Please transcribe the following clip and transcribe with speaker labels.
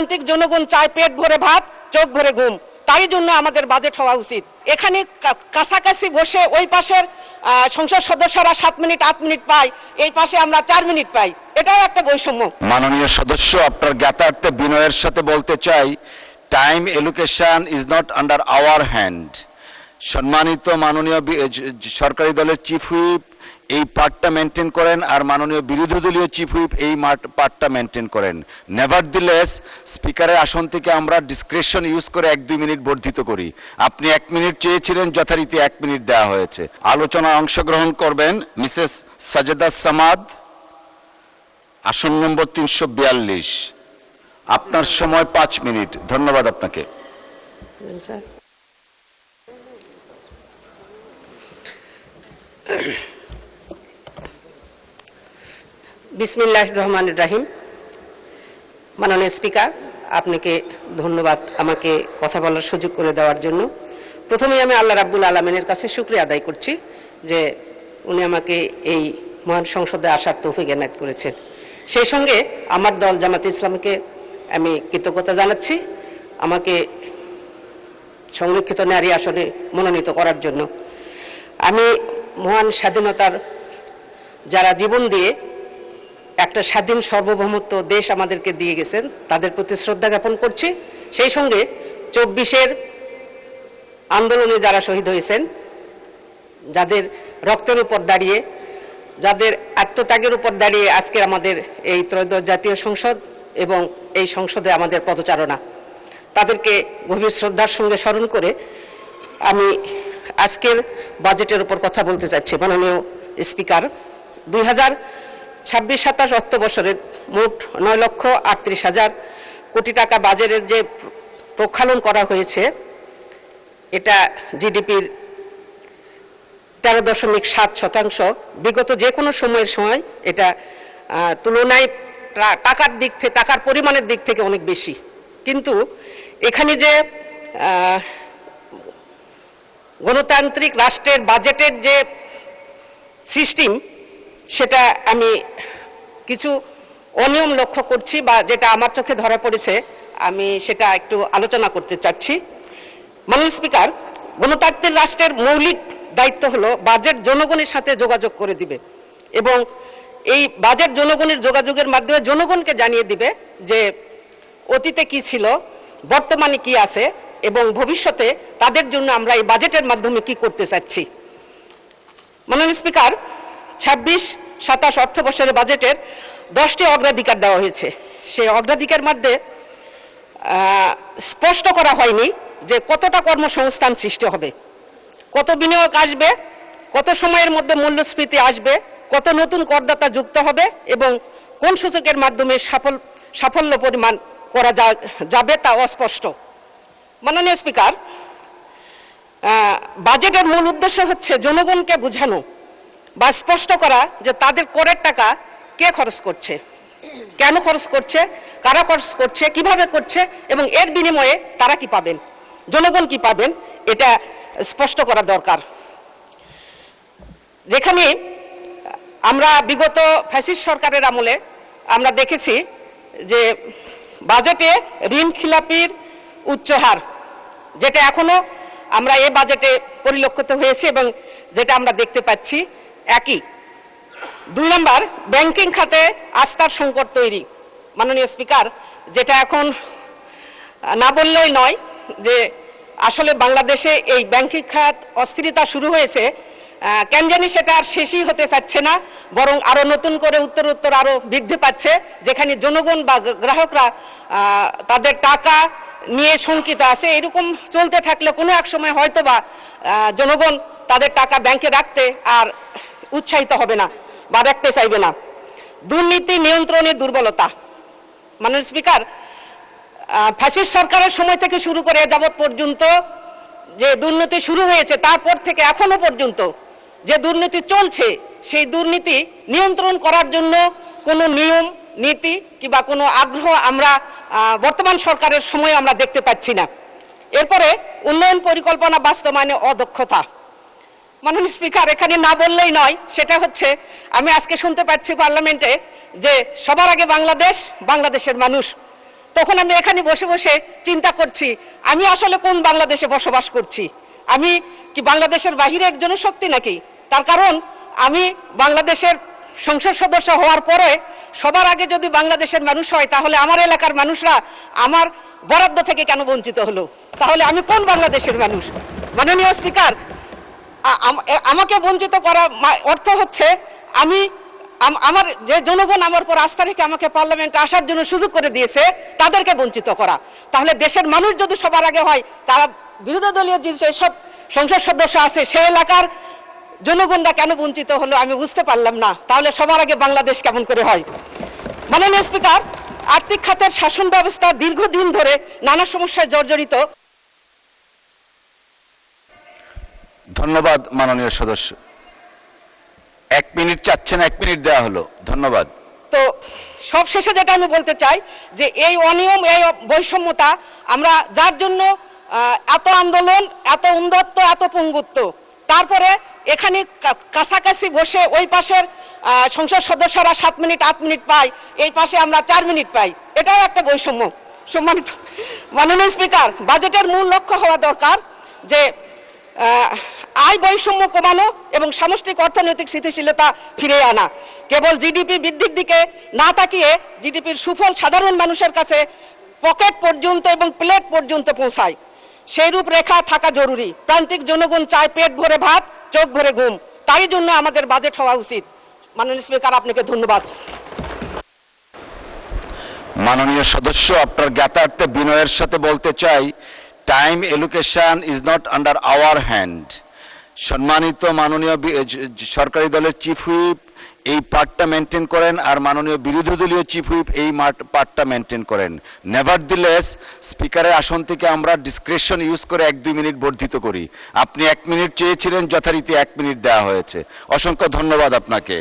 Speaker 1: গণতান্ত্রিক জনগণ চায় পেট ভরে ভাত, চোখ ভরে ঘুম। তাই জন্য আমাদের বাজেট হওয়া উচিত। এখানে কাছাকাছি বসে ওই পাশের সংসদ সদস্যরা 7 মিনিট 8 মিনিট পায়, এই পাশে আমরা 4 মিনিট পাই। এটাও একটা বৈষম্য।
Speaker 2: মাননীয় সদস্য, আপনার জ্ঞাতার্থে বিনয়ের সাথে বলতে চাই, time allocation is not under our hand. সম্মানিত মাননীয় সরকারি দলের চিফ হুইপ এই পার্টটা মেনটেন করেন, আর মাননীয় বিরোধী দলীয় চিফ হুইপ এই পার্টটা মেনটেন করেন। নেভারদিলেস স্পিকারের আসন থেকে আমরা ডিসক্রিপশন ইউজ করে 1-2 মিনিট বর্ধিত করি। আপনি 1 মিনিট চেয়েছিলেন, যথারীতি 1 মিনিট দেওয়া হয়েছে। আলোচনায় অংশগ্রহণ করবেন মিসেস সাজেদা সামাদ, আসন নম্বর 342। আপনার সময় 5 মিনিট। ধন্যবাদ আপনাকে।
Speaker 1: বিসমিল্লাহির রহমানির রহিম। মাননীয় স্পিকার, আপনাকে ধন্যবাদ আমাকে কথা বলার সুযোগ করে দেওয়ার জন্য। প্রথমেই আমি আল্লাহ রাব্বুল আলামিনের কাছে শুকরিয়া আদায় করছি যে উনি আমাকে এই মহান সংসদে আসার তৌফিক এনায়েত করেছেন। সেই সঙ্গে আমার দল জামাতে ইসলামীকে আমি কৃতজ্ঞতা জানাচ্ছি আমাকে সংরক্ষিত নারী আসনে মনোনীত করার জন্য। আমি মহান স্বাধীনতার যারা জীবন দিয়ে একটা স্বাধীন সার্বভৌমত্ব দেশ আমাদেরকে দিয়ে গেছেন তাদের প্রতি শ্রদ্ধা জ্ঞাপন করছি। সেই সঙ্গে 24-এর আন্দোলনে যারা শহীদ হয়েছেন, যাদের রক্তের উপর দাঁড়িয়ে, যাদের আত্মত্যাগের উপর দাঁড়িয়ে আজকে আমাদের এই ত্রয়োদশ জাতীয় সংসদ এবং এই সংসদে আমাদের পদচারণা, তাদেরকে গভীর শ্রদ্ধার সঙ্গে স্মরণ করে আমি আজকের বাজেটের উপর কথা বলতে চাচ্ছি। মাননীয় স্পিকার, 2026-27 অর্থ বছরের মোট 9,38,000 কোটি টাকা বাজেটের যে প্রক্ষালন করা হয়েছে, এটা জিডিপির 13.7%। বিগত যে কোনো সময়ের সময় এটা তুলনায় টাকার পরিমাণের দিক থেকে অনেক বেশি। কিন্তু এখানে যে গণতান্ত্রিক রাষ্ট্রের বাজেটের যে সিস্টেম, সেটা আমি কিছু অনিয়ম লক্ষ্য করছি বা যেটা আমার চোখে ধরা পড়েছে, আমি সেটা একটু আলোচনা করতে চাচ্ছি। মাননীয় স্পিকার, গণতান্ত্রিক রাষ্ট্রের মৌলিক দায়িত্ব হলো বাজেট জনগণের সাথে যোগাযোগ করে দিবে এবং এই বাজেট জনগণের যোগাযোগের মাধ্যমে জনগণকে জানিয়ে দিবে যে অতীতে কি ছিল, বর্তমানে কি আছে এবং ভবিষ্যতে তাদের জন্য আমরা এই বাজেটের মাধ্যমে কি করতে চাচ্ছি। মাননীয় স্পিকার, 26-27 অর্থ বছরের বাজেটের 10টি অগ্রাধিকার দেওয়া হয়েছে। সেই অগ্রাধিকার মধ্যে স্পষ্ট করা হয়নি যে কতটা কর্মসংস্থান সৃষ্টি হবে, কত বিনিয়োগ আসবে, কত সময়ের মধ্যে মূল্যস্ফীতি আসবে, কত নতুন করদাতা যুক্ত হবে এবং কোন সূচকের মাধ্যমে সাফল্য পরিমাণ করা যাবে তা অস্পষ্ট। মাননীয় স্পিকার, বাজেটের মূল উদ্দেশ্য হচ্ছে জনগণকে বোঝানো বা স্পষ্ট করা যে তাদের করের টাকা কে খরচ করছে, কেন খরচ করছে, কারা খরচ করছে, কিভাবে করছে এবং এর বিনিময়ে তারা কি পাবেন, জনগণ কি পাবেন, এটা স্পষ্ট করা দরকার। যেখানে আমরা বিগত ফ্যাসিস্ট সরকারের আমলে আমরা দেখেছি যে বাজেটে ঋণ খিলাপির উচ্চ হার, যেটা এখনো আমরা এই বাজেটে পরিলক্ষিত হয়েছে এবং যেটা আমরা দেখতে পাচ্ছি একই। 2 নম্বর, ব্যাংকিং খাতে আস্থার সংকট তৈরি। মাননীয় স্পিকার, যেটা এখন না বললেই নয় যে আসলে বাংলাদেশে এই ব্যাংকিং খাত অস্থিরতা শুরু হয়েছে, কেন জানি সেটা আর শেষই হতে চাচ্ছে না, বরং আরো নতুন করে উত্তর আরো বৃদ্ধি পাচ্ছে, যেখানে জনগণ বা গ্রাহকরা তাদের টাকা নিয়ে শঙ্কিত আছে। এরকম চলতে থাকলে কোনো এক সময় হয়তো বা জনগণ তাদের টাকা ব্যাংকে রাখতে আর উৎসাহিত হবে না বা রাখতে চাইবে না। দুর্নীতি নিয়ন্ত্রণের দুর্বলতা। মাননীয় স্পিকার, ফ্যাসিস্ট সরকারের সময় থেকে শুরু করে যাবৎ পর্যন্ত যে দুর্নীতি শুরু হয়েছে, তারপর থেকে এখনো পর্যন্ত যে দুর্নীতি চলছে, সেই দুর্নীতি নিয়ন্ত্রণ করার জন্য কোনো নিয়ম নীতি কিংবা কোনো আগ্রহ আমরা বর্তমান সরকারের সময় আমরা দেখতে পাচ্ছি না। এরপরে উন্নয়ন পরিকল্পনা বাস্তবায়নে অদক্ষতা। মাননীয় স্পিকার, এখানে না বললেই নয়, সেটা হচ্ছে আমি আজকে শুনতে পাচ্ছি পার্লামেন্টে যে সবার আগে বাংলাদেশ, বাংলাদেশের মানুষ। তখন আমি এখানে বসে বসে চিন্তা করছি আমি আসলে কোন বাংলাদেশে বসবাস করছি, আমি কি বাংলাদেশের বাহিরের জনশক্তি নাকি? তার কারণ আমি বাংলাদেশের সংসদ সদস্য হওয়ার পরে সবার আগে যদি বাংলাদেশের মানুষ হয়, তাহলে আমার এলাকার মানুষরা আমার বরাদ্দ থেকে কেন বঞ্চিত হলো? তাহলে আমি কোন বাংলাদেশের মানুষ? মাননীয় স্পিকার, আমাকে বঞ্চিত করা অর্থ হচ্ছে আমি আমার যে জনগণ আমার উপর আস্থা রেখে আমাকে পার্লামেন্টে আসার জন্য সুযোগ করে দিয়েছে তাদেরকে বঞ্চিত করা। তাহলে দেশের মানুষ যদি সবার আগে হয়, তারা বিরোধী দলীয় যেসব সংসদ সদস্য আছে সে এলাকার জনগণরা কেন বঞ্চিত হলো আমি বুঝতে পারলাম না। তাহলে সবার আগে বাংলাদেশ কেমন করে হয়? মাননীয় স্পিকার, আর্থিক খাতের শাসন ব্যবস্থা দীর্ঘদিন ধরে নানা সমস্যায় জর্জরিত।
Speaker 2: ধন্যবাদ মাননীয় সদস্য। 1 মিনিট চাচ্ছেন, 1 মিনিট দেওয়া হলো, ধন্যবাদ।
Speaker 1: তো সবশেষে যেটা আমি বলতে চাই যে এই অনিয়ম, এই বৈষম্যতা আমরা যার জন্য এত আন্দোলন, এত উন্নত্ব, এত পঙ্গুত্ব, তারপরে এখানে কাছাকাছি বসে ওই পাশের সংসদ সদস্যরা 7 মিনিট 8 মিনিট পায়, এই পাশে আমরা 4 মিনিট পাই, এটাও একটা বৈষম্য। সম্মানিত মাননীয় স্পিকার, বাজেটের মূল লক্ষ্য হওয়া দরকার যে আয় বৈষম্য কমানো এবং সামষ্টিক অর্থনৈতিক স্থিতিশীলতা ফিরিয়ে আনা। কেবল জিডিপি বৃদ্ধির দিকে না তাকিয়ে জিডিপির সুফল সাধারণ মানুষের কাছে পকেট পর্যন্ত এবং প্লেট পর্যন্ত পৌঁছায়, সেই রূপরেখা থাকা জরুরি। প্রান্তিক জনগণ চায় পেট ভরে ভাত, চোখ ভরে ঘুম, তাই জন্য আমাদের বাজেট হওয়া উচিত। মাননীয় স্পিকার, আপনাকে ধন্যবাদ।
Speaker 2: মাননীয় সদস্য, আপনার জ্ঞাতার্থে বিনয়ের সাথে বলতে চাই, time allocation is not under our hand. সম্মানিত মাননীয় সরকারি দলের চিফ হুইপ এই পার্টটা মেনটেন করেন, আর মাননীয় বিরোধী দলীয় চিফ হুইপ এই পার্টটা মেনটেন করেন। নেভারদিলেস স্পিকারের আসন থেকে আমরা ডিসক্রিপশন ইউজ করে 1-2 মিনিট বর্ধিত করি। আপনি 1 মিনিট চেয়েছিলেন, যথারীতি 1 মিনিট দেওয়া হয়েছে। অসংখ্য ধন্যবাদ আপনাকে।